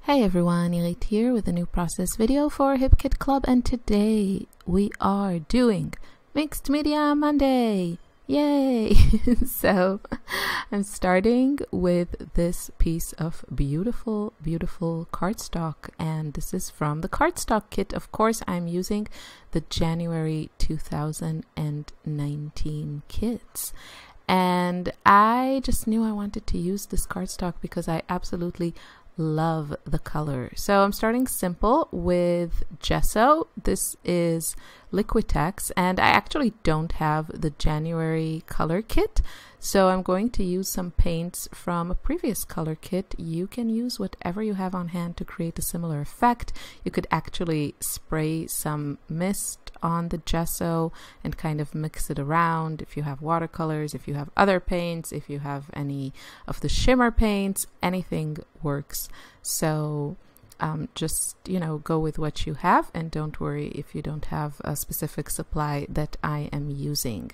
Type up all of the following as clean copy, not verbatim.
Hey everyone, Irit here with a new process video for HipKit Club, and today we are doing Mixed Media Monday! Yay! So I'm starting with this piece of beautiful cardstock, and this is from the cardstock kit. Of course, I'm using the January 2019 kits. And I just knew I wanted to use this cardstock because I absolutely love the color. So I'm starting simple with gesso. This is Liquitex, and I actually don't have the January color kit, so I'm going to use some paints from a previous color kit. You can use whatever you have on hand to create a similar effect. You could actually spray some mist on the gesso and kind of mix it around. If you have watercolors, if you have other paints, if you have any of the shimmer paints, anything works. So just, go with what you have, and don't worry if you don't have a specific supply that I am using.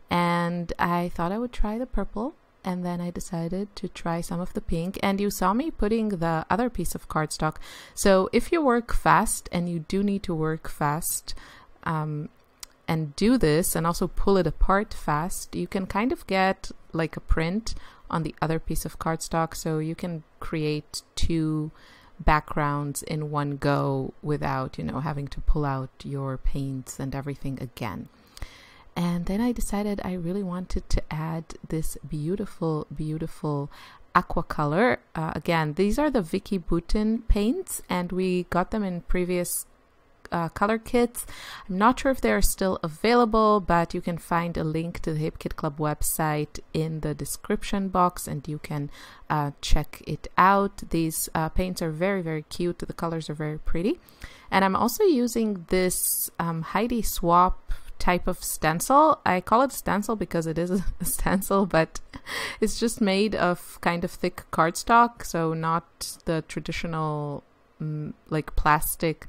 And I thought I would try the purple, and then I decided to try some of the pink, and you saw me putting the other piece of cardstock. So if you work fast, and you do need to work fast, and do this and also pull it apart fast, you can kind of get like a print on the other piece of cardstock, so you can create two backgrounds in one go without having to pull out your paints and everything again. And then I decided I really wanted to add this beautiful aqua color. Again, these are the Vicky Boutin paints, and we got them in previous color kits. I'm not sure if they are still available, but you can find a link to the HipKit Club website in the description box, and you can check it out. These paints are very cute. The colors are very pretty. And I'm also using this Heidi Swap type of stencil. I call it stencil because it is a stencil, but it's just made of kind of thick cardstock, so not the traditional like plastic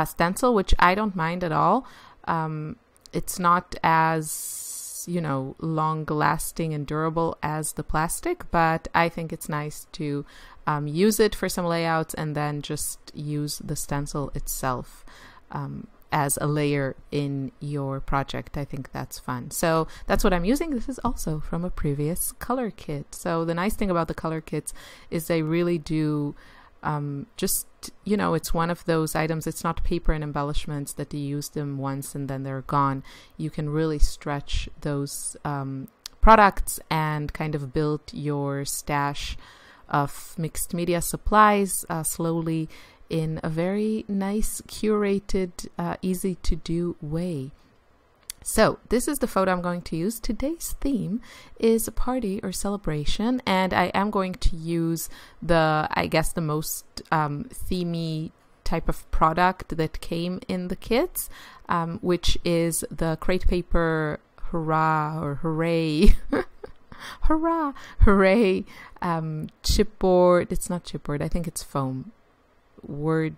stencil, which I don't mind at all. It's not as long lasting and durable as the plastic, but I think it's nice to use it for some layouts and then just use the stencil itself as a layer in your project. I think that's fun. So that's what I'm using. This is also from a previous color kit. So the nice thing about the color kits is they really do it's one of those items. It's not paper and embellishments that you use them once and then they're gone. You can really stretch those products and kind of build your stash of mixed media supplies slowly in a very nice, curated, easy to do way. So this is the photo I'm going to use. Today's theme is a party or celebration, and I am going to use I guess the most themey type of product that came in the kits, which is the Crate Paper Hurrah or Hooray Hooray chipboard. It's not chipboard, I think it's foam. Word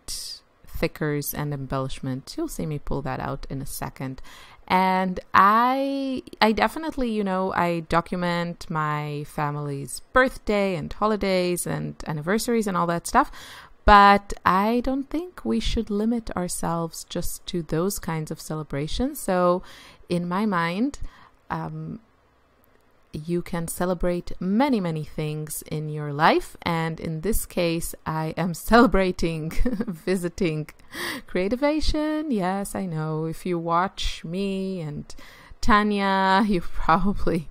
thickers and embellishment. You'll see me pull that out in a second. And I definitely, I document my family's birthday and holidays and anniversaries and all that stuff, but I don't think we should limit ourselves just to those kinds of celebrations. So in my mind, you can celebrate many things in your life, and in this case I am celebrating visiting Creativation. Yes, I know, if you watch me and Tanya, you've probably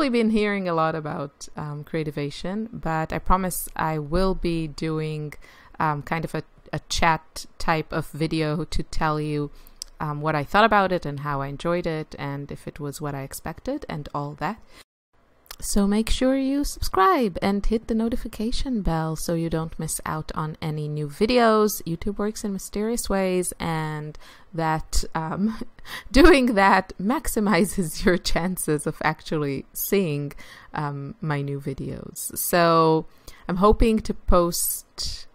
been hearing a lot about Creativation, but I promise I will be doing kind of a chat type of video to tell you what I thought about it and how I enjoyed it and if it was what I expected and all that. So make sure you subscribe and hit the notification bell so you don't miss out on any new videos. YouTube works in mysterious ways, and that doing that maximizes your chances of actually seeing my new videos. So I'm hoping to post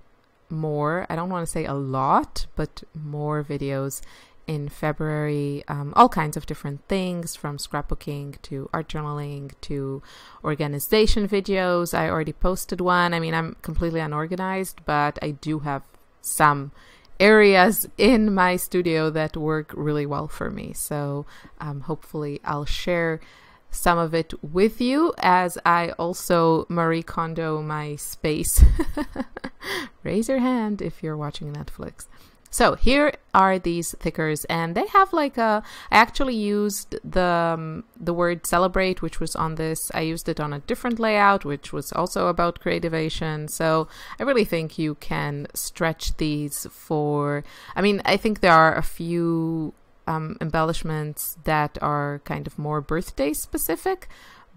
more. I don't want to say a lot, but more videos in February all kinds of different things, from scrapbooking to art journaling to organization videos. I already posted one. I mean, I'm completely unorganized, but I do have some areas in my studio that work really well for me. So hopefully I'll share some of it with you as I also Marie Kondo my space. Raise your hand if you're watching Netflix. So here are these thickers, and they have like I actually used the word celebrate, which was on this. I used it on a different layout, which was also about creativation. So I really think you can stretch these for, I mean, I think there are a few embellishments that are kind of more birthday specific,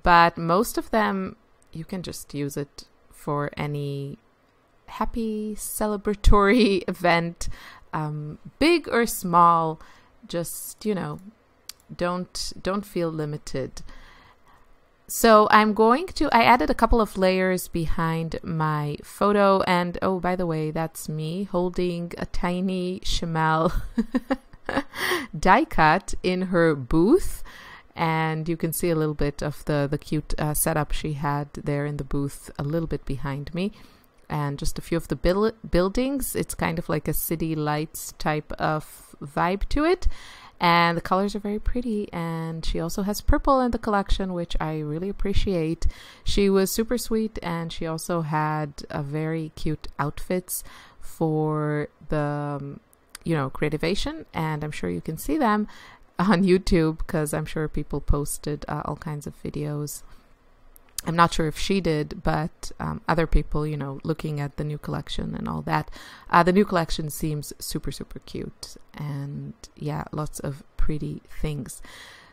but most of them you can just use it for any happy celebratory event, big or small. Just, you know, don't feel limited. So I added a couple of layers behind my photo, and oh, by the way, that's me holding a tiny Chamel die cut in her booth, and you can see a little bit of the cute setup she had there in the booth a little bit behind me, and just a few of the buildings. It's kind of like a city lights type of vibe to it, and the colors are very pretty. And she also has purple in the collection, which I really appreciate. She was super sweet, and she also had a very cute outfits for the creativation, and I'm sure you can see them on YouTube because I'm sure people posted all kinds of videos. I'm not sure if she did, but other people, looking at the new collection and all that. The new collection seems super, super cute, and yeah, lots of pretty things.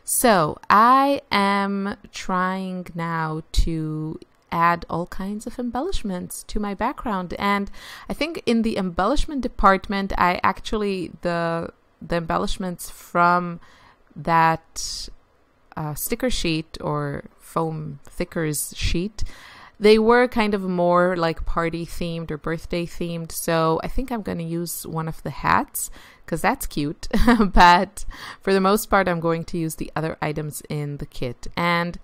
So I am trying now to add all kinds of embellishments to my background, and I think in the embellishment department, I actually the embellishments from that sticker sheet or foam thickers sheet, they were kind of more like party themed or birthday themed. So I think I'm going to use one of the hats because that's cute. But for the most part, I'm going to use the other items in the kit. And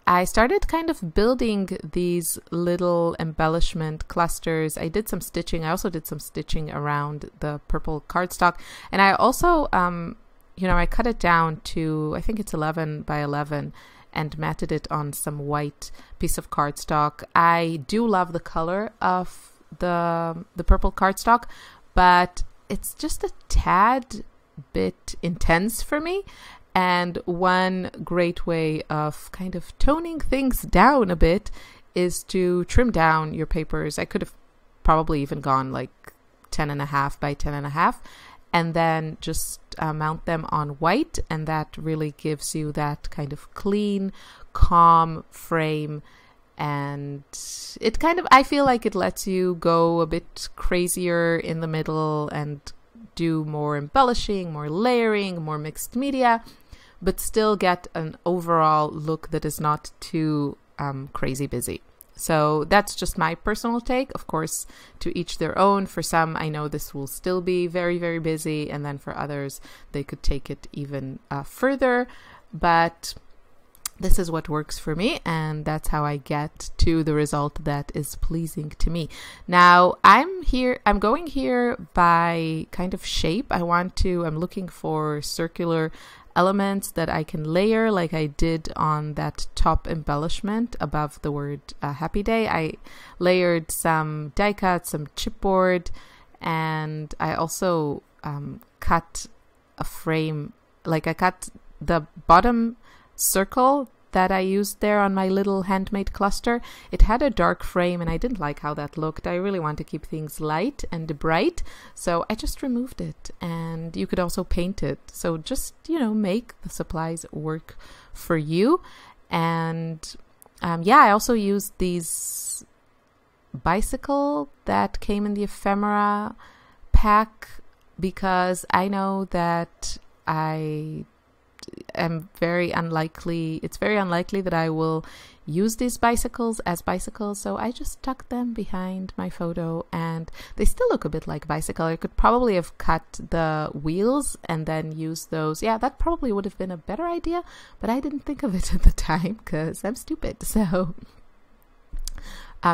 I started kind of building these little embellishment clusters. I did some stitching. I also did some stitching around the purple cardstock. And I also, I cut it down to, I think it's 11 by 11, and matted it on some white piece of cardstock. I do love the color of the purple cardstock, but it's just a tad bit intense for me. And one great way of kind of toning things down a bit is to trim down your papers. I could have probably even gone like 10.5 by 10.5, and then just mount them on white, and that really gives you that kind of clean, calm frame. And it kind of, I feel like it lets you go a bit crazier in the middle and do more embellishing, more layering, more mixed media, but still get an overall look that is not too crazy busy. So that's just my personal take. Of course, to each their own. For some, I know this will still be very, very busy, and then for others, they could take it even further. But this is what works for me, and that's how I get to the result that is pleasing to me. Now, I'm going here by kind of shape. I'm looking for circular elements that I can layer like I did on that top embellishment above the word Happy Day. I layered some die cut, some chipboard, and I also cut a frame, like I cut the bottom circle that I used there on my little handmade cluster. It had a dark frame and I didn't like how that looked. I really want to keep things light and bright, so I just removed it. And you could also paint it, so just make the supplies work for you. And I also used these bicycle that came in the ephemera pack because I know that I am very unlikely, it's very unlikely that I will use these bicycles as bicycles, so I just tucked them behind my photo, and they still look a bit like a bicycle. I could probably have cut the wheels and then use those. Yeah, that probably would have been a better idea, but I didn't think of it at the time because I'm stupid. So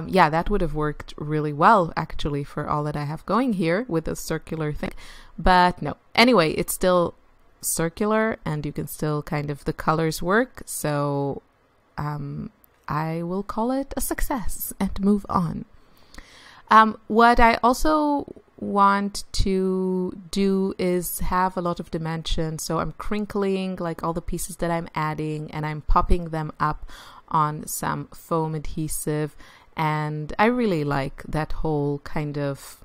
yeah, that would have worked really well actually for all that I have going here with a circular thing, but no. Anyway, it's still circular and you can still kind of, the colors work, so I will call it a success and move on. What I also want to do is have a lot of dimension, so I'm crinkling like all the pieces that I'm adding and I'm popping them up on some foam adhesive, and I really like that whole kind of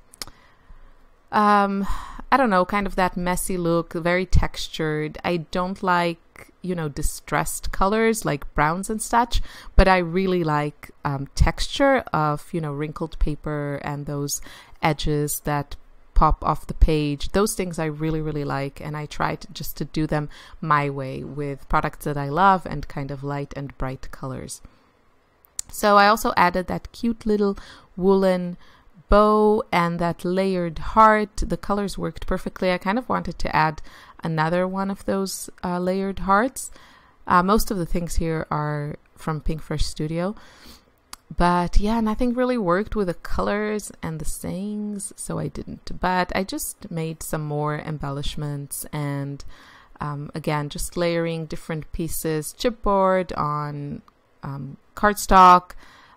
I don't know, kind of that messy look, very textured. I don't like, you know, distressed colors like browns and such, but I really like texture of, you know, wrinkled paper and those edges that pop off the page. Those things I really, really like, and I tried just to do them my way with products that I love and kind of light and bright colors. So I also added that cute little woolen bow and that layered heart. The colors worked perfectly. I kind of wanted to add another one of those layered hearts. Most of the things here are from Pink Fresh Studio, but yeah, nothing really worked with the colors and the sayings, so I didn't. But I just made some more embellishments and again, just layering different pieces, chipboard on cardstock,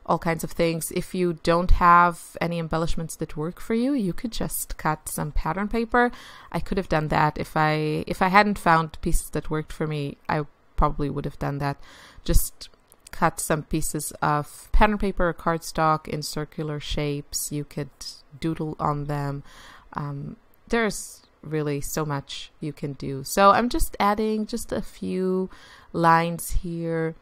all kinds of things. If you don't have any embellishments that work for you, you could just cut some pattern paper. I could have done that. If I hadn't found pieces that worked for me, I probably would have done that. Just cut some pieces of pattern paper or cardstock in circular shapes. You could doodle on them. There's really so much you can do. So I'm just adding just a few lines here.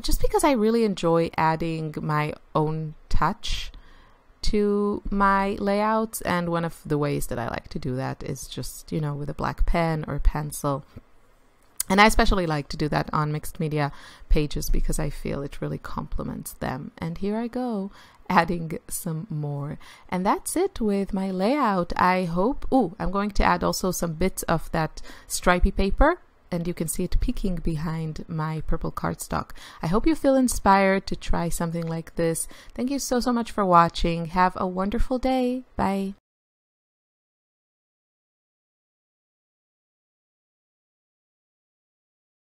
Just because I really enjoy adding my own touch to my layouts, and one of the ways that I like to do that is just, you know, with a black pen or pencil. And I especially like to do that on mixed media pages because I feel it really complements them. And here I go, adding some more. And that's it with my layout. I hope, I'm going to add also some bits of that stripy paper, and you can see it peeking behind my purple cardstock. I hope you feel inspired to try something like this. Thank you so much for watching. Have a wonderful day. Bye.